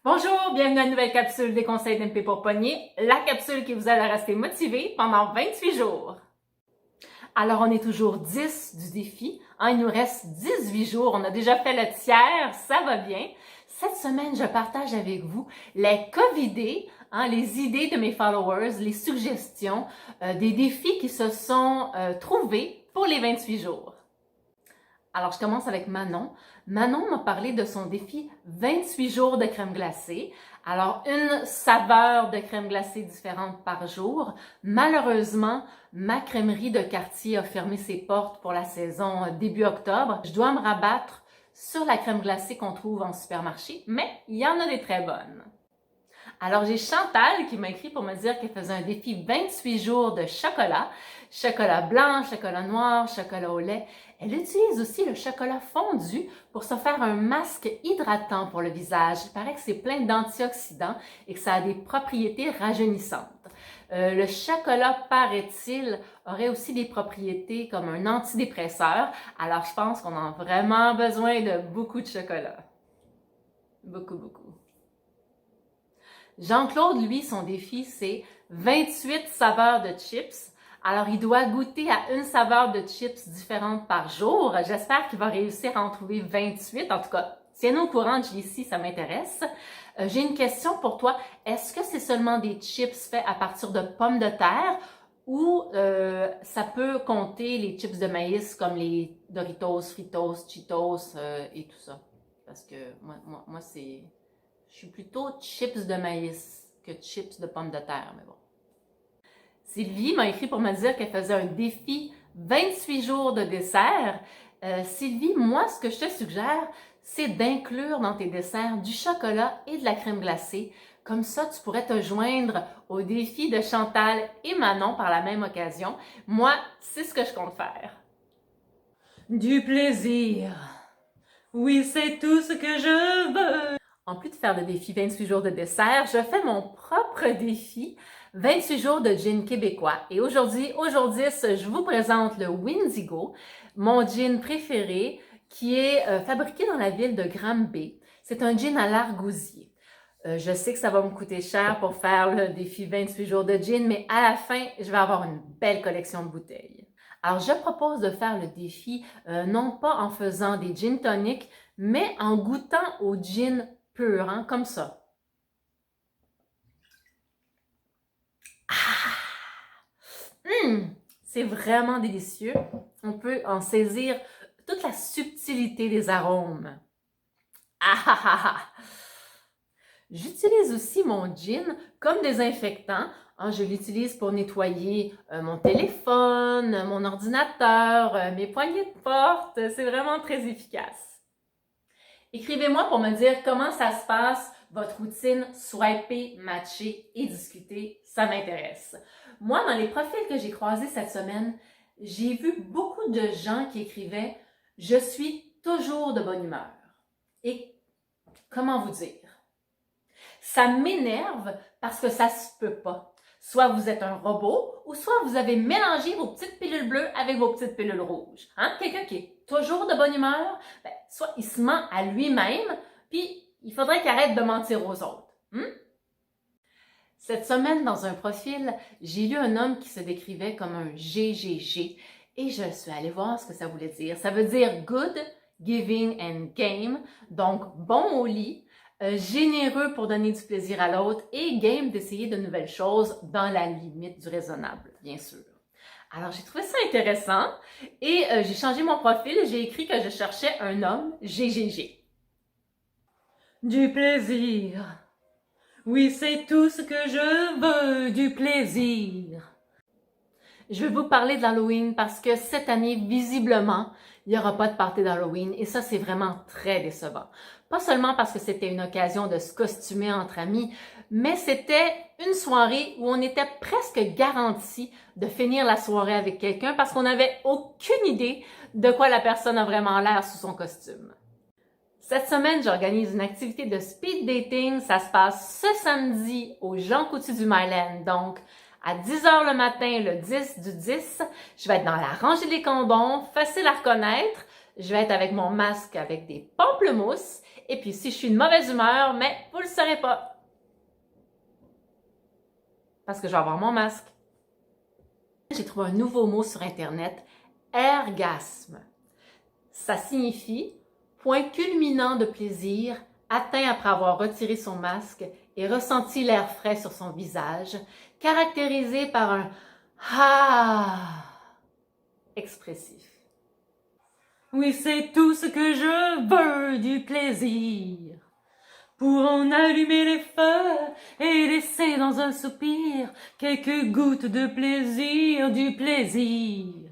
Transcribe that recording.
Bonjour, bienvenue à une nouvelle capsule des conseils d'MP pour Pogner, la capsule qui vous aide à rester motivé pendant 28 jours. Alors, on est toujours 10 du défi. Il nous reste 18 jours. On a déjà fait le tiers, ça va bien. Cette semaine, je partage avec vous les COVID-idées, les idées de mes followers, les suggestions, des défis qui se sont trouvés pour les 28 jours. Alors, je commence avec Manon. Manon m'a parlé de son défi 28 jours de crème glacée. Alors, une saveur de crème glacée différente par jour. Malheureusement, ma crèmerie de quartier a fermé ses portes pour la saison début octobre. Je dois me rabattre sur la crème glacée qu'on trouve en supermarché, mais il y en a des très bonnes. Alors, j'ai Chantal qui m'a écrit pour me dire qu'elle faisait un défi 28 jours de chocolat. Chocolat blanc, chocolat noir, chocolat au lait. Elle utilise aussi le chocolat fondu pour se faire un masque hydratant pour le visage. Il paraît que c'est plein d'antioxydants et que ça a des propriétés rajeunissantes. Le chocolat, paraît-il, aurait aussi des propriétés comme un antidépresseur. Alors, je pense qu'on a vraiment besoin de beaucoup de chocolat. Beaucoup. Jean-Claude, lui, son défi, c'est 28 saveurs de chips. Alors, il doit goûter à une saveur de chips différente par jour. J'espère qu'il va réussir à en trouver 28. En tout cas, tiens-nous au courant, JC, ça m'intéresse. J'ai une question pour toi. Est-ce que c'est seulement des chips faits à partir de pommes de terre ou ça peut compter les chips de maïs comme les Doritos, Fritos, Cheetos et tout ça? Parce que moi c'est... Je suis plutôt chips de maïs que chips de pommes de terre, mais bon. Sylvie m'a écrit pour me dire qu'elle faisait un défi 28 jours de dessert. Sylvie, moi, ce que je te suggère, c'est d'inclure dans tes desserts du chocolat et de la crème glacée. Comme ça, tu pourrais te joindre au défi de Chantal et Manon par la même occasion. Moi, c'est ce que je compte faire. Du plaisir. Oui, c'est tout ce que je veux. En plus de faire le défi 28 jours de dessert, je fais mon propre défi 28 jours de gin québécois. Et aujourd'hui, je vous présente le Windigo, mon gin préféré qui est fabriqué dans la ville de Granby. C'est un gin à l'argousier. Je sais que ça va me coûter cher pour faire le défi 28 jours de gin, mais à la fin, je vais avoir une belle collection de bouteilles. Alors, je propose de faire le défi non pas en faisant des gin toniques, mais en goûtant au gin pur, comme ça. C'est vraiment délicieux. On peut en saisir toute la subtilité des arômes. J'utilise aussi mon gin comme désinfectant. Je l'utilise pour nettoyer mon téléphone, mon ordinateur, mes poignées de porte. C'est vraiment très efficace. Écrivez-moi pour me dire comment ça se passe, votre routine swiper, matcher et discuter. Ça m'intéresse. Moi, dans les profils que j'ai croisés cette semaine, j'ai vu beaucoup de gens qui écrivaient « Je suis toujours de bonne humeur ». Et comment vous dire? Ça m'énerve parce que ça se peut pas. Soit vous êtes un robot, ou soit vous avez mélangé vos petites pilules bleues avec vos petites pilules rouges. Quelqu'un qui est toujours de bonne humeur, soit il se ment à lui-même, puis il faudrait qu'il arrête de mentir aux autres. Cette semaine, dans un profil, j'ai lu un homme qui se décrivait comme un GGG, et je suis allée voir ce que ça voulait dire. Ça veut dire « good, giving and game », donc bon au lit, généreux pour donner du plaisir à l'autre et game d'essayer de nouvelles choses dans la limite du raisonnable, bien sûr. Alors, j'ai trouvé ça intéressant et j'ai changé mon profil. J'ai écrit que je cherchais un homme GGG. Du plaisir. Oui, c'est tout ce que je veux, du plaisir. Je vais vous parler de l'Halloween parce que cette année, visiblement, il n'y aura pas de party d'Halloween et ça, c'est vraiment très décevant. Pas seulement parce que c'était une occasion de se costumer entre amis, mais c'était une soirée où on était presque garanti de finir la soirée avec quelqu'un parce qu'on n'avait aucune idée de quoi la personne a vraiment l'air sous son costume. Cette semaine, j'organise une activité de speed dating. Ça se passe ce samedi au Jean Coutu du Myland, donc à 10h le matin, le 10 du 10, je vais être dans la rangée des condoms, facile à reconnaître. Je vais être avec mon masque avec des pamplemousses Et puis, si je suis de mauvaise humeur, mais vous le saurez pas. Parce que je vais avoir mon masque. J'ai trouvé un nouveau mot sur Internet, ergasme. Ça signifie point culminant de plaisir atteint après avoir retiré son masque et ressenti l'air frais sur son visage, caractérisé par un ah expressif. Oui, c'est tout ce que je veux, du plaisir. Pour en allumer les feux et laisser dans un soupir quelques gouttes de plaisir, du plaisir.